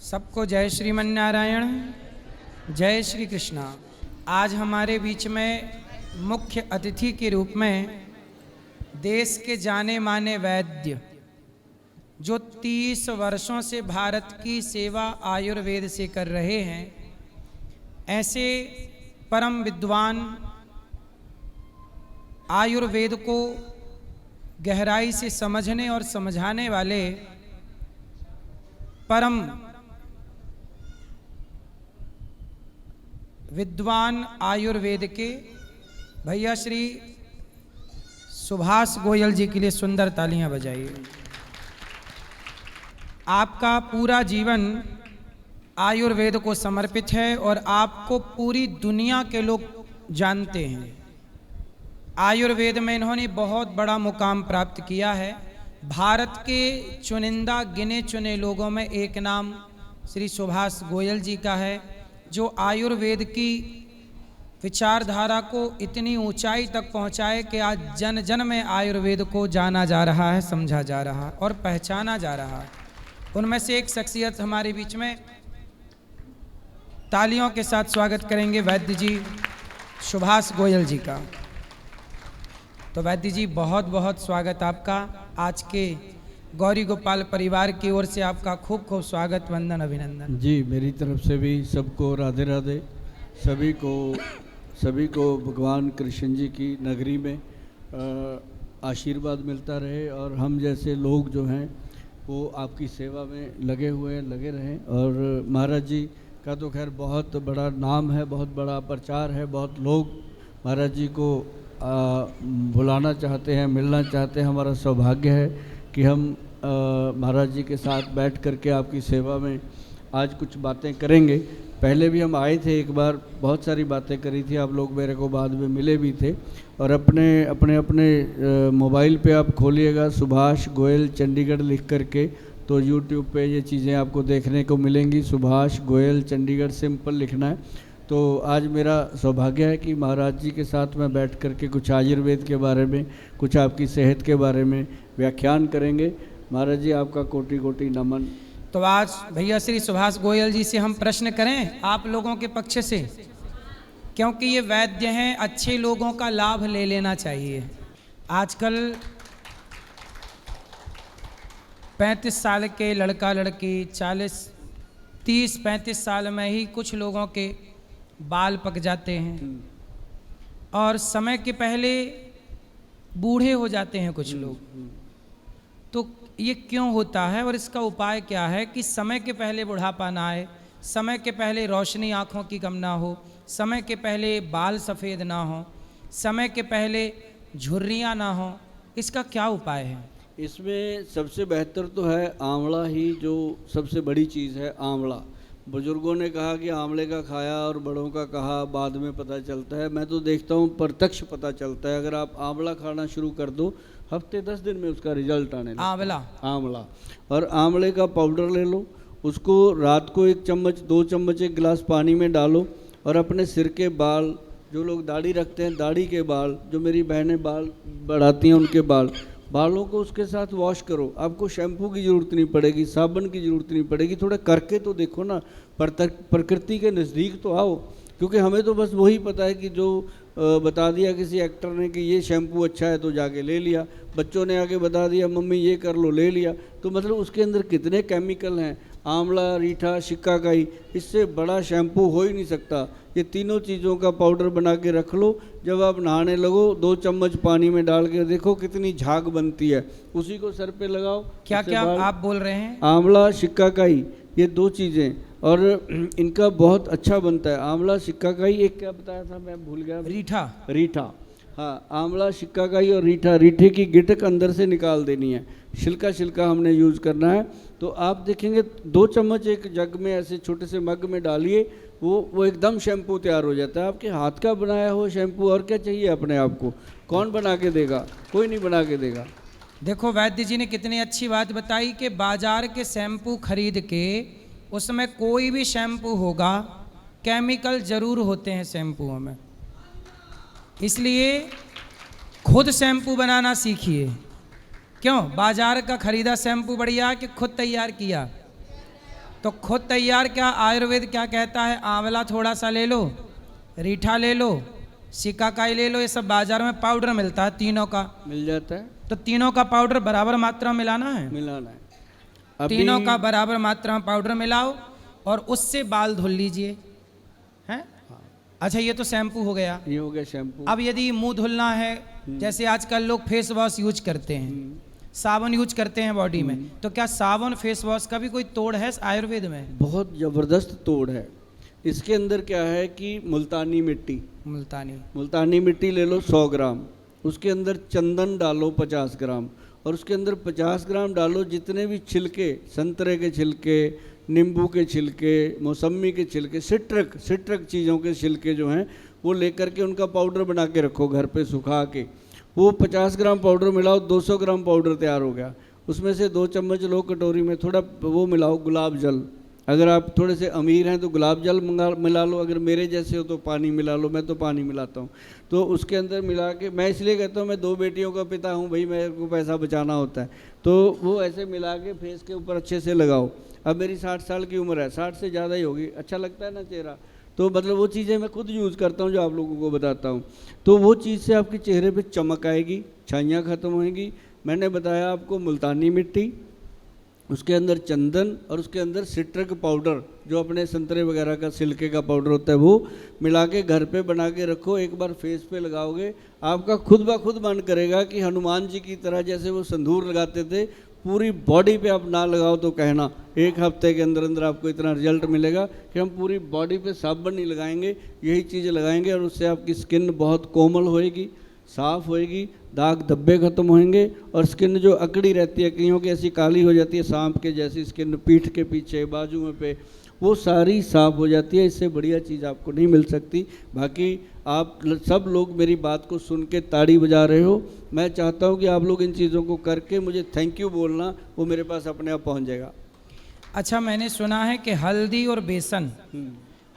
सबको जय श्रीमन नारायण, जय श्री कृष्णा। आज हमारे बीच में मुख्य अतिथि के रूप में देश के जाने माने वैद्य, जो 30 वर्षों से भारत की सेवा आयुर्वेद से कर रहे हैं, ऐसे परम विद्वान, आयुर्वेद को गहराई से समझने और समझाने वाले परम विद्वान आयुर्वेद के भैया श्री सुभाष गोयल जी के लिए सुंदर तालियां बजाइए। आपका पूरा जीवन आयुर्वेद को समर्पित है और आपको पूरी दुनिया के लोग जानते हैं। आयुर्वेद में इन्होंने बहुत बड़ा मुकाम प्राप्त किया है। भारत के चुनिंदा गिने चुने लोगों में एक नाम श्री सुभाष गोयल जी का है, जो आयुर्वेद की विचारधारा को इतनी ऊंचाई तक पहुंचाए कि आज जन जन में आयुर्वेद को जाना जा रहा है, समझा जा रहा है और पहचाना जा रहा है। उनमें से एक शख्सियत हमारे बीच में, तालियों के साथ स्वागत करेंगे वैद्य जी सुभाष गोयल जी का। तो वैद्य जी, बहुत बहुत स्वागत आपका। आज के गौरी गोपाल परिवार की ओर से आपका खूब खूब स्वागत, वंदन, अभिनंदन। जी, मेरी तरफ से भी सबको राधे राधे। सभी को भगवान कृष्ण जी की नगरी में आशीर्वाद मिलता रहे और हम जैसे लोग जो हैं वो आपकी सेवा में लगे रहें। और महाराज जी का तो खैर बहुत बड़ा नाम है, बहुत बड़ा प्रचार है, बहुत लोग महाराज जी को बुलाना चाहते हैं, मिलना चाहते हैं। हमारा सौभाग्य है कि हम महाराज जी के साथ बैठ करके आपकी सेवा में आज कुछ बातें करेंगे। पहले भी हम आए थे एक बार, बहुत सारी बातें करी थी, आप लोग मेरे को बाद में मिले भी थे। और अपने मोबाइल पे आप खोलिएगा सुभाष गोयल चंडीगढ़ लिख करके, तो यूट्यूब पे ये चीज़ें आपको देखने को मिलेंगी। सुभाष गोयल चंडीगढ़ सिंपल लिखना है। तो आज मेरा सौभाग्य है कि महाराज जी के साथ में बैठ करके कुछ आयुर्वेद के बारे में, कुछ आपकी सेहत के बारे में व्याख्यान करेंगे। महाराज जी, आपका कोटि कोटि नमन। तो आज भैया श्री सुभाष गोयल जी से हम प्रश्न करें आप लोगों के पक्ष से, क्योंकि ये वैद्य हैं, अच्छे लोगों का लाभ ले लेना चाहिए। आजकल 35 साल के लड़का लड़की 30-35 साल में ही कुछ लोगों के बाल पक जाते हैं और समय के पहले बूढ़े हो जाते हैं कुछ लोग। तो ये क्यों होता है और इसका उपाय क्या है कि समय के पहले बुढ़ापा ना आए, समय के पहले रोशनी आँखों की कम ना हो, समय के पहले बाल सफ़ेद ना हो, समय के पहले झुर्रियाँ ना हो? इसका क्या उपाय है? इसमें सबसे बेहतर तो है आंवला ही, जो सबसे बड़ी चीज़ है आंवला। बुजुर्गों ने कहा कि आंवले का खाया और बड़ों का कहा बाद में पता चलता है। मैं तो देखता हूँ प्रत्यक्ष पता चलता है। अगर आप आंवला खाना शुरू कर दो, हफ्ते 10 दिन में उसका रिजल्ट आने लगता है। आंवला और आंवले का पाउडर ले लो, उसको रात को 1 चम्मच 2 चम्मच 1 गिलास पानी में डालो और अपने सिर के बाल, जो लोग दाढ़ी रखते हैं दाढ़ी के बाल, जो मेरी बहनें बाल बढ़ाती हैं उनके बालों को उसके साथ वॉश करो। आपको शैम्पू की ज़रूरत नहीं पड़ेगी, साबुन की ज़रूरत नहीं पड़ेगी। थोड़ा करके तो देखो ना, प्रकृति के नज़दीक तो आओ। क्योंकि हमें तो बस वही पता है कि जो बता दिया किसी एक्टर ने कि ये शैम्पू अच्छा है तो जाके ले लिया, बच्चों ने आके बता दिया मम्मी ये कर लो, ले लिया। तो मतलब उसके अंदर कितने केमिकल हैं। आंवला, रीठा, शिकाकाई, इससे बड़ा शैम्पू हो ही नहीं सकता। ये तीनों चीज़ों का पाउडर बना के रख लो। जब आप नहाने लगो 2 चम्मच पानी में डाल के देखो कितनी झाग बनती है, उसी को सर पे लगाओ। क्या क्या आप बोल रहे हैं? आंवला, शिकाकाई, ये 2 चीज़ें, और इनका बहुत अच्छा बनता है। आंवला, शिकाकाई, एक क्या बताया था मैं भूल गया। रीठा। हाँ, आंवला, शिकाकाई और रीठे की गिटक अंदर से निकाल देनी है, छिलका हमने यूज़ करना है। तो आप देखेंगे 2 चम्मच एक जग में ऐसे छोटे से मग में डालिए, वो एकदम शैम्पू तैयार हो जाता है। आपके हाथ का बनाया हुआ शैम्पू, और क्या चाहिए अपने आप को? कौन बना के देगा? कोई नहीं बना के देगा। देखो वैद्य जी ने कितनी अच्छी बात बताई कि बाजार के शैम्पू खरीद के, उसमें कोई भी शैम्पू होगा केमिकल जरूर होते हैं शैम्पुओं में। इसलिए खुद शैम्पू बनाना सीखिए। क्यों? बाजार का खरीदा शैम्पू बढ़िया कि खुद तैयार किया? तो खुद तैयार क्या आयुर्वेद क्या कहता है, आंवला थोड़ा सा ले लो, रीठा ले लो, सिकाकाई ले लो, ये सब बाजार में पाउडर मिलता है तीनों का, मिल जाता है, तो तीनों का पाउडर बराबर मात्रा में मिलाना है, मिलाना है। तीनों का बराबर मात्रा में पाउडर मिलाओ और उससे बाल धुल लीजिए, हैं? अच्छा ये तो शैम्पू हो गया। ये हो गया शैम्पू। अब यदि मुंह धुलना है, जैसे आजकल लोग फेस वॉश यूज करते हैं, साबुन यूज करते हैं बॉडी में, तो क्या साबुन फेस वॉश का भी कोई तोड़ है आयुर्वेद में? बहुत ज़बरदस्त तोड़ है। इसके अंदर क्या है कि मुल्तानी मिट्टी, मुल्तानी मिट्टी ले लो 100 ग्राम, उसके अंदर चंदन डालो 50 ग्राम, और उसके अंदर 50 ग्राम डालो जितने भी छिलके, संतरे के छिलके, नींबू के छिलके, मौसमी के छिलके, सिट्रक चीज़ों के छिलके जो हैं वो लेकर के उनका पाउडर बना के रखो घर पे सुखा के। वो 50 ग्राम पाउडर मिलाओ, 200 ग्राम पाउडर तैयार हो गया। उसमें से 2 चम्मच लो कटोरी में, थोड़ा वो मिलाओ गुलाब जल, अगर आप थोड़े से अमीर हैं तो गुलाब जल मिला लो, अगर मेरे जैसे हो तो पानी मिला लो, मैं तो पानी मिलाता हूँ। तो उसके अंदर मिला के, मैं इसलिए कहता हूँ मैं 2 बेटियों का पिता हूँ भाई, मेरे को पैसा बचाना होता है, तो वो ऐसे मिला के फेस के ऊपर अच्छे से लगाओ। अब मेरी 60 साल की उम्र है, 60 से ज़्यादा ही होगी, अच्छा लगता है ना चेहरा, तो मतलब वो चीज़ें मैं खुद यूज़ करता हूँ जो आप लोगों को बताता हूँ, तो वो चीज़ से आपके चेहरे पे चमक आएगी, छाइयाँ ख़त्म होएंगी। मैंने बताया आपको मुल्तानी मिट्टी, उसके अंदर चंदन और उसके अंदर सिट्रक पाउडर, जो अपने संतरे वगैरह का छिलके का पाउडर होता है, वो मिला के घर पे बना के रखो। एक बार फेस पे लगाओगे, आपका खुद ब खुद मन करेगा कि हनुमान जी की तरह जैसे वो संदूर लगाते थे, पूरी बॉडी पे आप ना लगाओ तो कहना, 1 हफ्ते के अंदर अंदर आपको इतना रिजल्ट मिलेगा कि हम पूरी बॉडी पे साबुन नहीं लगाएंगे, यही चीज़ें लगाएंगे, और उससे आपकी स्किन बहुत कोमल होएगी, साफ़ होएगी, दाग धब्बे खत्म होंगे, और स्किन जो अकड़ी रहती है, कईयों की ऐसी काली हो जाती है सांप के जैसी स्किन, पीठ के पीछे बाजू में पे, वो सारी साफ़ हो जाती है। इससे बढ़िया चीज़ आपको नहीं मिल सकती। बाकी आप सब लोग मेरी बात को सुन के ताड़ी बजा रहे हो, मैं चाहता हूँ कि आप लोग इन चीज़ों को करके मुझे थैंक यू बोलना, वो मेरे पास अपने आप पहुँच जाएगा। अच्छा मैंने सुना है कि हल्दी और बेसन,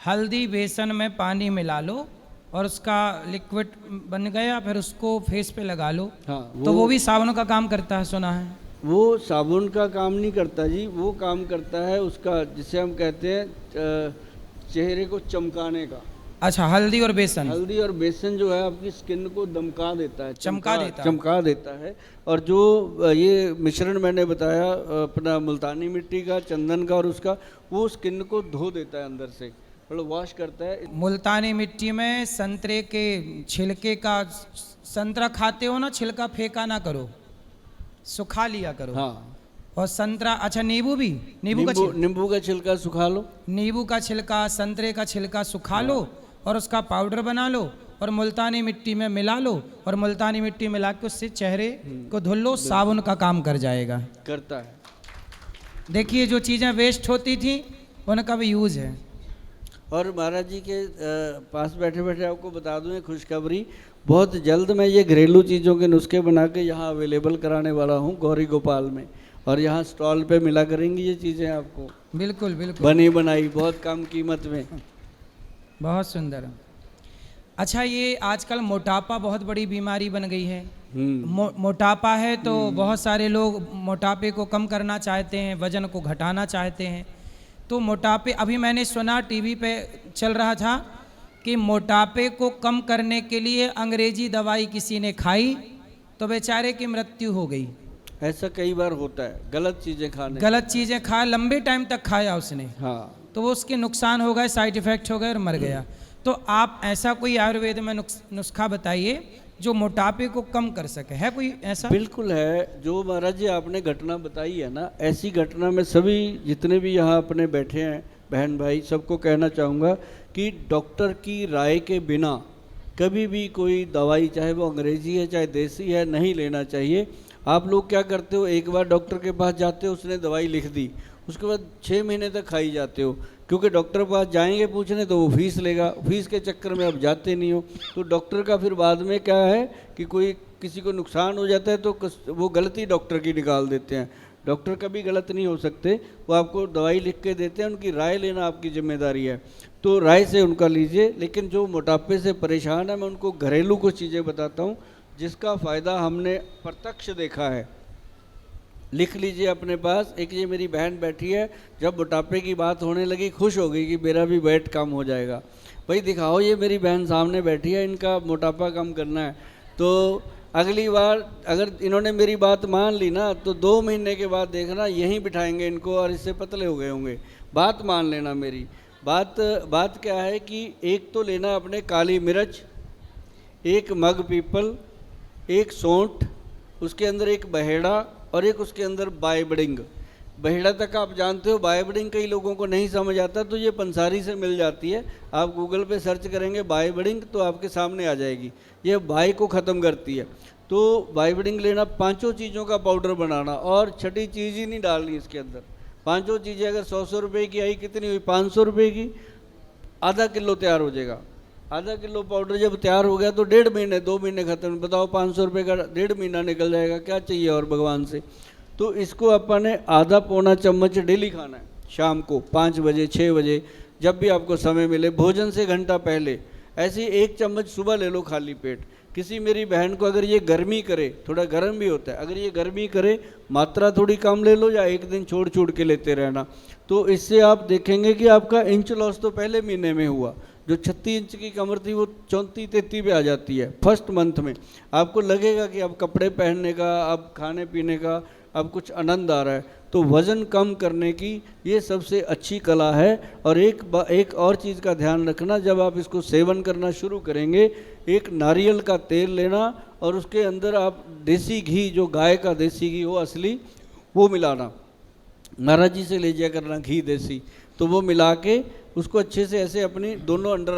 हल्दी बेसन में पानी मिला लो और उसका लिक्विड बन गया, फिर उसको फेस पे लगा लो, हाँ, तो वो भी साबुन का काम करता है, सुना है। वो साबुन का काम नहीं करता जी, वो काम करता है उसका, जिसे हम कहते हैं चेहरे को चमकाने का। अच्छा, हल्दी और बेसन, हल्दी और बेसन जो है आपकी स्किन को दमका देता है, चमका देता है। और जो ये मिश्रण मैंने बताया अपना मुल्तानी मिट्टी का, चंदन का और उसका, वो स्किन को धो देता है अंदर से, मतलब वॉश करता है। मुल्तानी मिट्टी में संतरे के छिलके का, संतरा खाते हो ना, छिलका फेंका ना करो, सुखा लिया करो। हाँ, और संतरा, अच्छा नींबू भी, नींबू का छिलका सुखा लो, नींबू का छिलका, संतरे का छिलका सुखा लो और उसका पाउडर बना लो और मुल्तानी मिट्टी में मिला लो, और मुल्तानी मिट्टी मिला के उससे चेहरे को धुल लो, साबुन का काम कर जाएगा, करता है। देखिए जो चीज़ें वेस्ट होती थी उनका भी यूज़ है। और महाराज जी के पास बैठे बैठे आपको बता दूं एक खुशखबरी, बहुत जल्द मैं ये घरेलू चीज़ों के नुस्खे बना के यहाँ अवेलेबल कराने वाला हूँ गौरी गोपाल में, और यहाँ स्टॉल पे मिला करेंगी ये चीज़ें आपको, बिल्कुल बिल्कुल, बनी बनाई, बहुत कम कीमत में। बहुत सुंदर। अच्छा, ये आजकल मोटापा बहुत बड़ी बीमारी बन गई है। मोटापा है तो बहुत सारे लोग मोटापे को कम करना चाहते हैं, वजन को घटाना चाहते हैं। तो मोटापे, अभी मैंने सुना टीवी पे चल रहा था कि मोटापे को कम करने के लिए अंग्रेजी दवाई किसी ने खाई तो बेचारे की मृत्यु हो गई। ऐसा कई बार होता है, गलत चीज़ें खा, लंबे टाइम तक खाया उसने, हाँ, तो वो उसके नुकसान हो गए, साइड इफ़ेक्ट हो गए और मर गया। तो आप ऐसा कोई आयुर्वेद में नुस्खा बताइए जो मोटापे को कम कर सके, है कोई ऐसा? बिल्कुल है। जो महाराज जी आपने घटना बताई है ना, ऐसी घटना में सभी जितने भी यहाँ अपने बैठे हैं बहन भाई, सबको कहना चाहूँगा कि डॉक्टर की राय के बिना कभी भी कोई दवाई, चाहे वो अंग्रेजी है चाहे देसी है, नहीं लेना चाहिए। आप लोग क्या करते हो, एक बार डॉक्टर के पास जाते हो, उसने दवाई लिख दी, उसके बाद 6 महीने तक खाई जाते हो, क्योंकि डॉक्टर के पास जाएंगे पूछने तो वो फीस लेगा, फीस के चक्कर में आप जाते नहीं हो। तो डॉक्टर का फिर बाद में क्या है कि कोई किसी को नुकसान हो जाता है तो वो गलती डॉक्टर की निकाल देते हैं। डॉक्टर कभी गलत नहीं हो सकते, वो आपको दवाई लिख के देते हैं, उनकी राय लेना आपकी जिम्मेदारी है, तो राय से उनका लीजिए। लेकिन जो मोटापे से परेशान है, मैं उनको घरेलू कुछ चीज़ें बताता हूँ जिसका फ़ायदा हमने प्रत्यक्ष देखा है। लिख लीजिए अपने पास। एक ये मेरी बहन बैठी है, जब मोटापे की बात होने लगी खुश हो गई कि मेरा भी वेट कम हो जाएगा। भाई दिखाओ, ये मेरी बहन सामने बैठी है, इनका मोटापा कम करना है। तो अगली बार अगर इन्होंने मेरी बात मान ली ना, तो 2 महीने के बाद देखना यहीं बिठाएंगे इनको और इससे पतले हो गए होंगे। बात मान लेना मेरी। बात क्या है कि एक तो लेना अपने काली मिर्च, एक मग पीपल, एक सौंठ, उसके अंदर एक बहेड़ा और एक उसके अंदर बायबडिंग। बहेड़ा तक आप जानते हो, बायबडिंग कई लोगों को नहीं समझ आता, तो ये पंसारी से मिल जाती है। आप गूगल पे सर्च करेंगे बायबडिंग तो आपके सामने आ जाएगी। ये बाई को ख़त्म करती है। तो बायबडिंग लेना, 5 चीज़ों का पाउडर बनाना और छठी चीज़ ही नहीं डालनी इसके अंदर। 5 चीज़ें अगर 100 रुपये की आई, कितनी हुई? 500 रुपये की। आधा किलो तैयार हो जाएगा। आधा किलो पाउडर जब तैयार हो गया तो 1.5 महीने 2 महीने खत्म। बताओ 500 रुपये का 1.5 महीना निकल जाएगा, क्या चाहिए और भगवान से। तो इसको अपन ने आधा पौना चम्मच डेली खाना है, शाम को 5 बजे 6 बजे, जब भी आपको समय मिले, भोजन से घंटा पहले। ऐसे 1 चम्मच सुबह ले लो खाली पेट। किसी मेरी बहन को अगर ये गर्मी करे, थोड़ा गर्म भी होता है, अगर ये गर्मी करे, मात्रा थोड़ी कम ले लो या एक दिन छोड़ छोड़ के लेते रहना। तो इससे आप देखेंगे कि आपका इंच लॉस तो पहले महीने में हुआ। जो 36 इंच की कमर थी वो 34-33 पे आ जाती है फर्स्ट मंथ में। आपको लगेगा कि अब कपड़े पहनने का, अब खाने पीने का, अब कुछ आनंद आ रहा है। तो वज़न कम करने की ये सबसे अच्छी कला है। और एक और चीज़ का ध्यान रखना, जब आप इसको सेवन करना शुरू करेंगे, एक नारियल का तेल लेना और उसके अंदर आप देसी घी, जो गाय का देसी घी हो असली, वो मिलाना। महाराज जी से ले जाया करना घी देसी। तो वो मिला के उसको अच्छे से ऐसे अपनी दोनों अंडर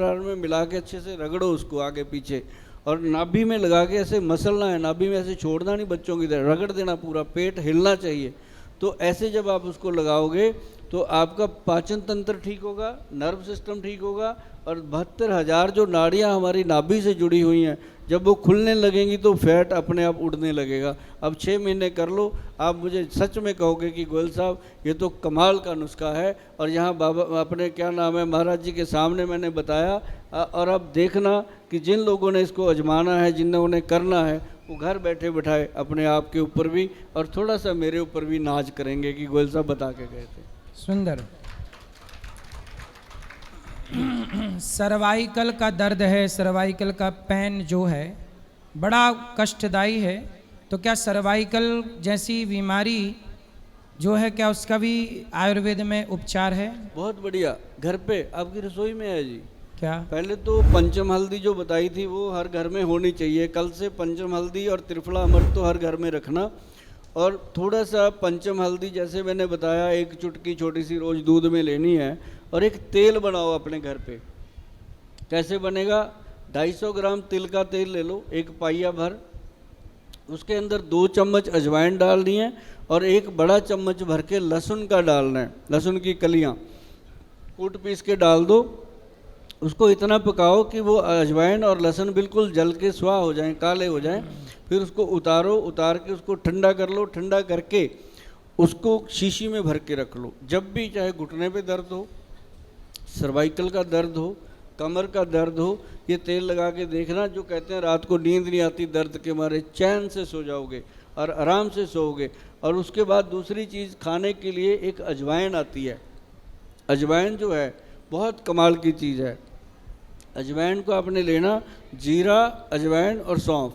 आर्म में मिला के अच्छे से रगड़ो उसको आगे पीछे, और नाभि में लगा के ऐसे मसलना है। नाभि में ऐसे छोड़ना नहीं, बच्चों की तरह रगड़ देना, पूरा पेट हिलना चाहिए। तो ऐसे जब आप उसको लगाओगे तो आपका पाचन तंत्र ठीक होगा, नर्व सिस्टम ठीक होगा, और 72,000 जो नाड़ियाँ हमारी नाभि से जुड़ी हुई हैं, जब वो खुलने लगेंगी तो फैट अपने आप उड़ने लगेगा। अब 6 महीने कर लो, आप मुझे सच में कहोगे कि गोयल साहब ये तो कमाल का नुस्खा है। और यहाँ बाबा अपने क्या नाम है, महाराज जी के सामने मैंने बताया। और अब देखना कि जिन लोगों ने इसको आजमाना है, जिन लोगों ने करना है, वो घर बैठे बिठाए अपने आप के ऊपर भी और थोड़ा सा मेरे ऊपर भी नाज करेंगे कि गोयल साहब बता के गए थे। सुंदर। सर्वाइकल का दर्द है, सर्वाइकल का पेन जो है बड़ा कष्टदायी है। तो क्या सर्वाइकल जैसी बीमारी जो है, क्या उसका भी आयुर्वेद में उपचार है? बहुत बढ़िया। घर पे आपकी रसोई में है जी। क्या? पहले तो पंचम हल्दी जो बताई थी वो हर घर में होनी चाहिए। कल से पंचम हल्दी और त्रिफला अमृत तो हर घर में रखना। और थोड़ा सा पंचम हल्दी जैसे मैंने बताया, 1 चुटकी छोटी सी रोज़ दूध में लेनी है। और एक तेल बनाओ अपने घर पे। कैसे बनेगा? 250 ग्राम तिल का तेल ले लो, 1 पाइया भर। उसके अंदर 2 चम्मच अजवाइन डालनी है और 1 बड़ा चम्मच भर के लहसुन का डालना है। लहसुन की कलियाँ कूट पीस के डाल दो। उसको इतना पकाओ कि वो अजवाइन और लहसुन बिल्कुल जल के स्वाह हो जाएं, काले हो जाएं। फिर उसको उतारो, उतार के उसको ठंडा कर लो। ठंडा करके उसको शीशी में भर के रख लो। जब भी चाहे घुटने पे दर्द हो, सर्वाइकल का दर्द हो, कमर का दर्द हो, ये तेल लगा के देखना। जो कहते हैं रात को नींद नहीं आती दर्द के मारे, चैन से सो जाओगे और आराम से सोओगे। और उसके बाद दूसरी चीज़ खाने के लिए एक अजवाइन आती है। अजवाइन जो है बहुत कमाल की चीज़ है। अजवाइन को आपने लेना, जीरा, अजवाइन और सौंफ।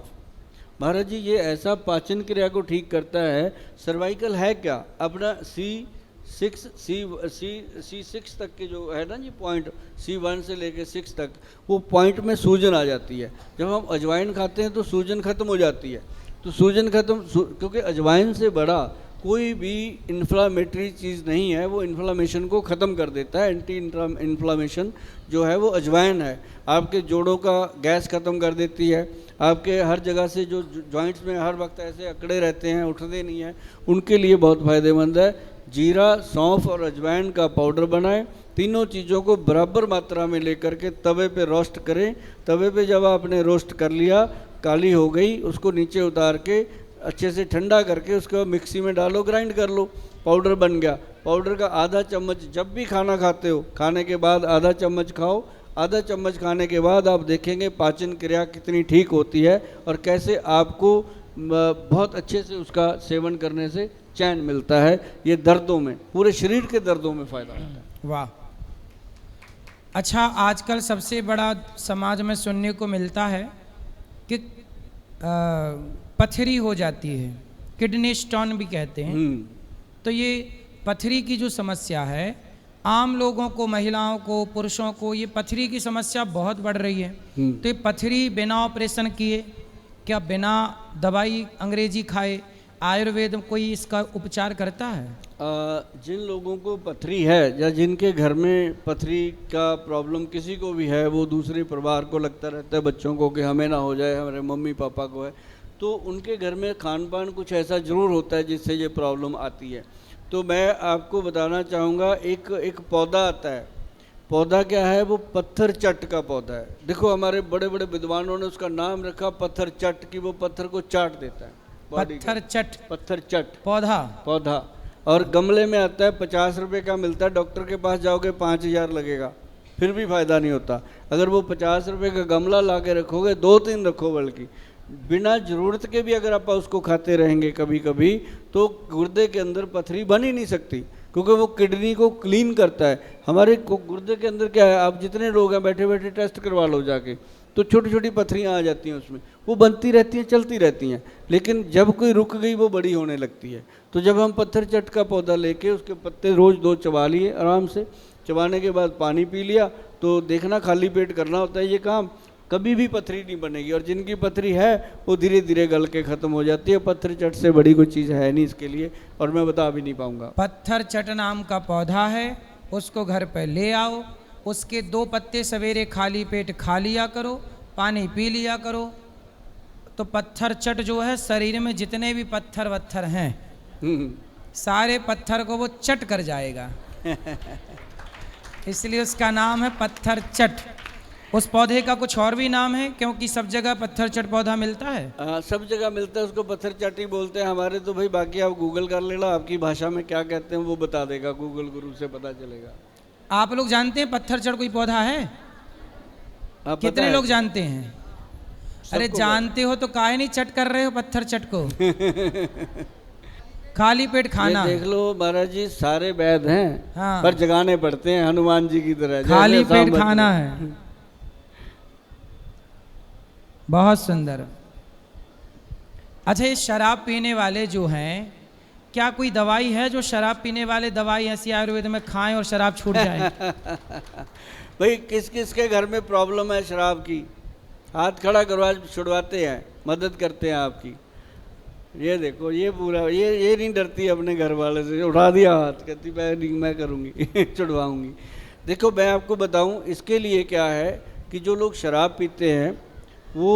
महाराज जी ये ऐसा पाचन क्रिया को ठीक करता है। सर्वाइकल है क्या? अपना C6 तक के जो है ना जी पॉइंट, C1 से लेके 6 तक, वो पॉइंट में सूजन आ जाती है। जब हम अजवाइन खाते हैं तो सूजन खत्म हो जाती है। तो सूजन खत्म, क्योंकि अजवाइन से बड़ा कोई भी इन्फ्लामेटरी चीज़ नहीं है। वो इन्फ्लामेशन को ख़त्म कर देता है। एंटी इन्फ्लामेशन जो है वो अजवाइन है। आपके जोड़ों का गैस ख़त्म कर देती है। आपके हर जगह से जो जॉइंट्स में हर वक्त ऐसे अकड़े रहते हैं, उठते नहीं हैं, उनके लिए बहुत फ़ायदेमंद है। जीरा, सौंफ और अजवाइन का पाउडर बनाएं। तीनों चीज़ों को बराबर मात्रा में लेकर के तवे पे रोस्ट करें। तवे पे जब आपने रोस्ट कर लिया, काली हो गई, उसको नीचे उतार के अच्छे से ठंडा करके उसको मिक्सी में डालो, ग्राइंड कर लो, पाउडर बन गया। पाउडर का आधा चम्मच जब भी खाना खाते हो, खाने के बाद आधा चम्मच खाओ। आधा चम्मच खाने के बाद आप देखेंगे पाचन क्रिया कितनी ठीक होती है और कैसे आपको बहुत अच्छे से उसका सेवन करने से चैन मिलता है। ये दर्दों में, पूरे शरीर के दर्दों में फ़ायदा होता है। वाह। अच्छा, आजकल सबसे बड़ा समाज में सुनने को मिलता है कि पथरी हो जाती है, किडनी स्टोन भी कहते हैं। तो ये पथरी की जो समस्या है, आम लोगों को, महिलाओं को, पुरुषों को ये पथरी की समस्या बहुत बढ़ रही है। तो ये पथरी बिना ऑपरेशन किए, क्या बिना दवाई अंग्रेजी खाए, आयुर्वेद कोई इसका उपचार करता है? जिन लोगों को पथरी है या जिनके घर में पथरी का प्रॉब्लम किसी को भी है, वो दूसरे परिवार को लगता रहता है, बच्चों को, कि हमें ना हो जाए, हमारे मम्मी पापा को है, तो उनके घर में खान पान कुछ ऐसा ज़रूर होता है जिससे ये प्रॉब्लम आती है। तो मैं आपको बताना चाहूँगा, एक पौधा आता है। पौधा क्या है? वो पत्थर चट का पौधा है। देखो, हमारे बड़े बड़े विद्वानों ने उसका नाम रखा पत्थर चट, कि वो पत्थर को चाट देता है। पत्थर चट, पत्थर चट पौधा। और गमले में आता है, 50 रुपये का मिलता है। डॉक्टर के पास जाओगे 5000 लगेगा, फिर भी फ़ायदा नहीं होता। अगर वो 50 रुपये का गमला ला के रखोगे, 2-3 रखो, बल्कि बिना ज़रूरत के भी अगर आप उसको खाते रहेंगे कभी कभी, तो गुर्दे के अंदर पथरी बन ही नहीं सकती, क्योंकि वो किडनी को क्लीन करता है। हमारे गुर्दे के अंदर क्या है, आप जितने लोग हैं बैठे बैठे टेस्ट करवा लो जाके, तो छोटी छोटी पथरियाँ आ जाती हैं उसमें, वो बनती रहती हैं, चलती रहती हैं, लेकिन जब कोई रुक गई वो बड़ी होने लगती है। तो जब हम पत्थर चट का पौधा लेके उसके पत्ते रोज़ 2 चबा लिए आराम से, चबाने के बाद पानी पी लिया, तो देखना खाली पेट करना होता है ये काम, कभी भी पथरी नहीं बनेगी। और जिनकी पथरी है वो धीरे धीरे गल के ख़त्म हो जाती है। पत्थर चट से बड़ी कोई चीज़ है नहीं इसके लिए, और मैं बता भी नहीं पाऊँगा। पत्थर चट नाम का पौधा है, उसको घर पर ले आओ, उसके 2 पत्ते सवेरे खाली पेट खा लिया करो, पानी पी लिया करो, तो पत्थर चट जो है, शरीर में जितने भी पत्थर वत्थर हैं सारे पत्थर को वो चट कर जाएगा। इसलिए उसका नाम है पत्थर चट। उस पौधे का कुछ और भी नाम है, क्योंकि सब जगह पत्थर चट पौधा मिलता है? सब जगह मिलता है, उसको पत्थर चट ही बोलते हैं हमारे तो भाई। बाकी आप गूगल कर लेना, आपकी भाषा में क्या कहते हैं वो बता देगा, गूगल गुरु से पता चलेगा। आप लोग जानते हैं पत्थर चट कोई पौधा है? कितने लोग जानते हैं? अरे जानते हो तो काहे नहीं चट कर रहे हो पत्थर चट को? खाली पेट खाना। देख लो महाराज जी, सारे वैद हैं, हाँ, पर जगाने पड़ते हैं हनुमान जी की तरह। खाली पेट खाना है। बहुत सुंदर। अच्छा, ये शराब पीने वाले जो हैं, क्या कोई दवाई है जो शराब पीने वाले दवाई ऐसी आयुर्वेद में खाएं और शराब छूट जाए? भाई किस किस के घर में प्रॉब्लम है शराब की? हाथ खड़ा करो, आज छुड़वाते हैं, मदद करते हैं आपकी। ये देखो, ये पूरा ये नहीं डरती अपने घर वाले से, उठा दिया हाथ, कहती मैं करूँगी छुड़वाऊँगी। देखो मैं आपको बताऊँ इसके लिए क्या है, कि जो लोग शराब पीते हैं वो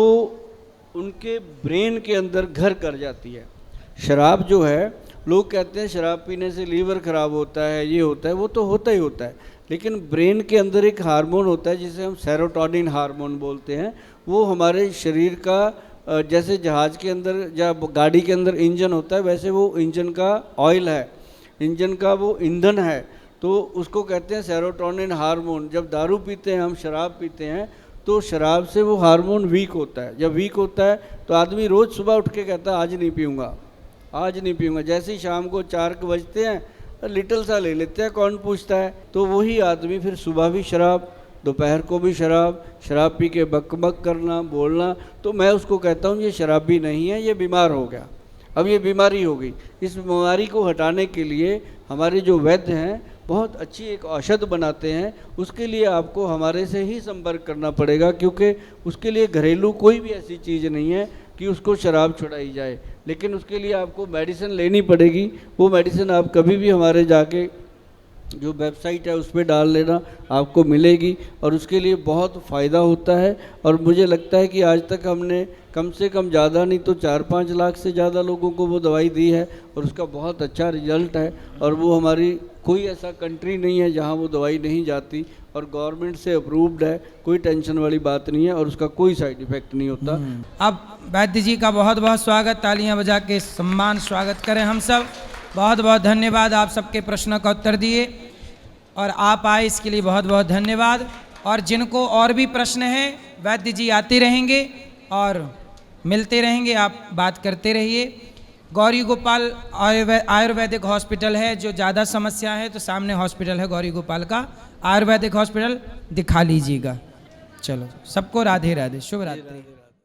उनके ब्रेन के अंदर घर कर जाती है। शराब जो है, लोग कहते हैं शराब पीने से लीवर ख़राब होता है, ये होता है, वो तो होता ही होता है, लेकिन ब्रेन के अंदर एक हार्मोन होता है जिसे हम सेरोटोनिन हार्मोन बोलते हैं। वो हमारे शरीर का, जैसे जहाज़ के अंदर या गाड़ी के अंदर इंजन होता है, वैसे वो इंजन का ऑयल है, इंजन का वो ईंधन है, तो उसको कहते हैं सेरोटोनिन हार्मोन। जब दारू पीते हैं हम, शराब पीते हैं, तो शराब से वो हार्मोन वीक होता है। जब वीक होता है तो आदमी रोज़ सुबह उठ के कहता है आज नहीं पीऊँगा, आज नहीं पीऊँगा। जैसे ही शाम को 4 बजते हैं, लिटल सा ले लेते हैं, कौन पूछता है, तो वही आदमी फिर सुबह भी शराब, दोपहर को भी शराब, शराब पी के बकबक करना, बोलना। तो मैं उसको कहता हूँ ये शराबी नहीं है, ये बीमार हो गया, अब ये बीमारी हो गई। इस बीमारी को हटाने के लिए हमारे जो वैद्य हैं बहुत अच्छी एक औषध बनाते हैं। उसके लिए आपको हमारे से ही संपर्क करना पड़ेगा, क्योंकि उसके लिए घरेलू कोई भी ऐसी चीज़ नहीं है कि उसको शराब छुड़ाई जाए, लेकिन उसके लिए आपको मेडिसिन लेनी पड़ेगी। वो मेडिसिन आप कभी भी हमारे जाके जो वेबसाइट है उस पर डाल लेना, आपको मिलेगी, और उसके लिए बहुत फ़ायदा होता है। और मुझे लगता है कि आज तक हमने कम से कम ज़्यादा नहीं तो 4-5 लाख से ज़्यादा लोगों को वो दवाई दी है, और उसका बहुत अच्छा रिजल्ट है। और वो हमारी कोई ऐसा कंट्री नहीं है जहाँ वो दवाई नहीं जाती, और गवर्नमेंट से अप्रूव्ड है, कोई टेंशन वाली बात नहीं है, और उसका कोई साइड इफ़ेक्ट नहीं होता। अब वैद्य जी का बहुत बहुत स्वागत, तालियां बजा के सम्मान स्वागत करें हम सब। बहुत बहुत धन्यवाद, आप सबके प्रश्नों का उत्तर दिए और आप आए, इसके लिए बहुत बहुत धन्यवाद। और जिनको और भी प्रश्न हैं, वैद्य जी आते रहेंगे और मिलते रहेंगे, आप बात करते रहिए। गौरी गोपाल आयुर्वेदिक हॉस्पिटल है, जो ज़्यादा समस्या है तो सामने हॉस्पिटल है गौरी गोपाल का आयुर्वेदिक हॉस्पिटल, दिखा लीजिएगा। चलो सबको राधे राधे, शुभ रात्रि।